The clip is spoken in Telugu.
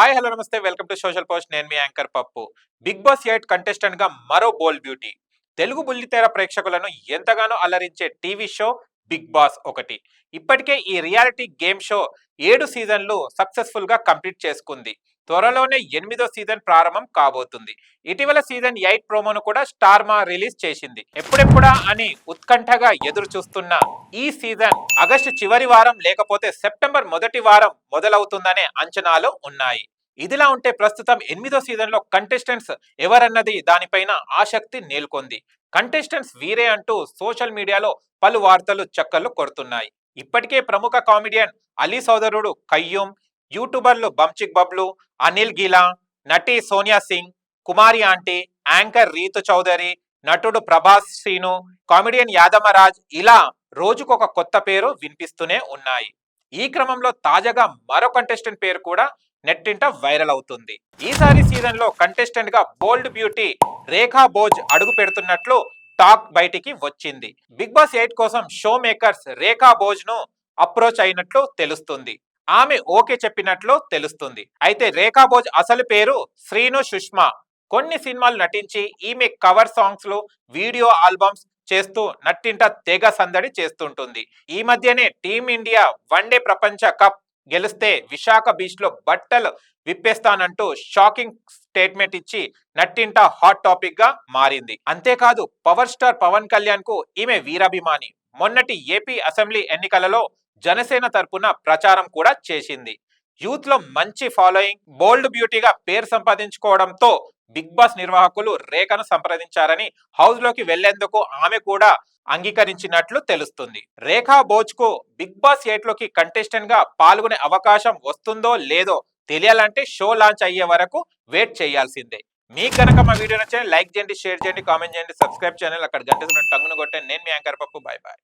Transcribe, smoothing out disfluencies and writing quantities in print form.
హాయ్ హలో నమస్తే వెల్కమ్ టు సోషల్ పోస్ట్. నేను మీ యాంకర్ పప్పు. బిగ్ బాస్ 8 కంటెస్టెంట్ గా మరో బోల్డ్ బ్యూటీ. తెలుగు బుల్లితెర ప్రేక్షకులను ఎంతగానో అలరించే టీవీ షో బిగ్ బాస్ 1. ఇప్పటికే ఈ రియాలిటీ గేమ్ షో 7 సీజన్లు సక్సెస్ఫుల్ గా కంప్లీట్ చేసుకుంది. త్వరలోనే 8వ సీజన్ ప్రారంభం కాబోతుంది. ఇటీవల సీజన్ 8 ప్రోమోను కూడా స్టార్ మా రిలీజ్ చేసింది. ఎప్పుడెప్పుడా అని ఉత్కంఠగా ఎదురు చూస్తున్న ఈ సీజన్ ఆగస్టు చివరి వారం లేకపోతే సెప్టెంబర్ మొదటి వారం మొదలవుతుందనే అంచనాలు ఉన్నాయి. ఇదిలా ఉంటే ప్రస్తుతం 8వ సీజన్ లో కంటెస్టెంట్స్ ఎవరన్నది దానిపైన ఆసక్తి నెలకొంది. కంటెస్టెంట్స్ వీరే అంటూ సోషల్ మీడియాలో పలు వార్తలు చక్కర్లు కొడుతున్నాయి. ఇప్పటికే ప్రముఖ కామెడియన్ అలీ సోదరుడు కయ్యూమ్, యూట్యూబర్లు బంచిక్ బబ్లు, అనిల్ గీలా, నటి సోనియా సింగ్, కుమారి ఆంటీ, యాంకర్ రీతు చౌదరి, నటుడు ప్రభాస్ శ్రీను, కామెడియన్ యాదమరాజ్ ఇలా రోజుకొక కొత్త పేరు వినిపిస్తూనే ఉన్నాయి. ఈ క్రమంలో తాజాగా మరో కంటెస్టెంట్ పేరు కూడా నెట్టింట వైరల్ అవుతుంది. ఈసారి సీజన్ లో కంటెస్టెంట్ గా బోల్డ్ బ్యూటీ రేఖా భోజ్ అడుగు పెడుతున్నట్లు టాక్ బయటికి వచ్చింది. బిగ్ బాస్ 8 కోసం షో మేకర్స్ రేఖా భోజ్ ను అప్రోచ్ అయినట్లు తెలుస్తుంది. ఆమె ఓకే చెప్పినట్లు తెలుస్తుంది. అయితే రేఖా భోజ్ అసలు పేరు శ్రీను సుష్మా. కొన్ని సినిమాలు నటించి ఈమె కవర్ సాంగ్స్ లో వీడియో ఆల్బమ్స్ చేస్తూ నట్టింట తెగ సందడి చేస్తుంటుంది. ఈ మధ్యనే టీమిండియా వన్డే ప్రపంచ కప్ గెలిస్తే విశాఖ బీచ్ లో బట్టలు విప్పేస్తానంటూ షాకింగ్ స్టేట్మెంట్ ఇచ్చి నట్టింట హాట్ టాపిక్ గా మారింది. అంతేకాదు పవర్ స్టార్ పవన్ కళ్యాణ్ కు ఈమె వీరాభిమాని. మొన్నటి ఏపీ అసెంబ్లీ ఎన్నికలలో జనసేన తరపున ప్రచారం కూడా చేసింది. యూత్ లో మంచి ఫాలోయింగ్, బోల్డ్ బ్యూటీగా పేరు సంపాదించుకోవడంతో బిగ్ బాస్ నిర్వాహకులు రేఖను సంప్రదించారని, హౌస్ లోకి వెళ్లేందుకు ఆమె కూడా అంగీకరించినట్లు తెలుస్తుంది. రేఖా భోజ్ కు బిగ్ బాస్ 8 లోకి కంటెస్టెంట్ గా పాల్గొనే అవకాశం వస్తుందో లేదో తెలియాలంటే షో లాంచ్ అయ్యే వరకు వెయిట్ చేయాల్సిందే. మీకు కనుక మా వీడియో నచ్చితే లైక్ చేయండి, షేర్ చేయండి, కామెంట్ చేయండి, సబ్స్క్రైబ్ ఛానల్ అక్కడ గంట టంగును కొట్టండి. నేను మీ యాంకర్ పప్పు. Bye bye.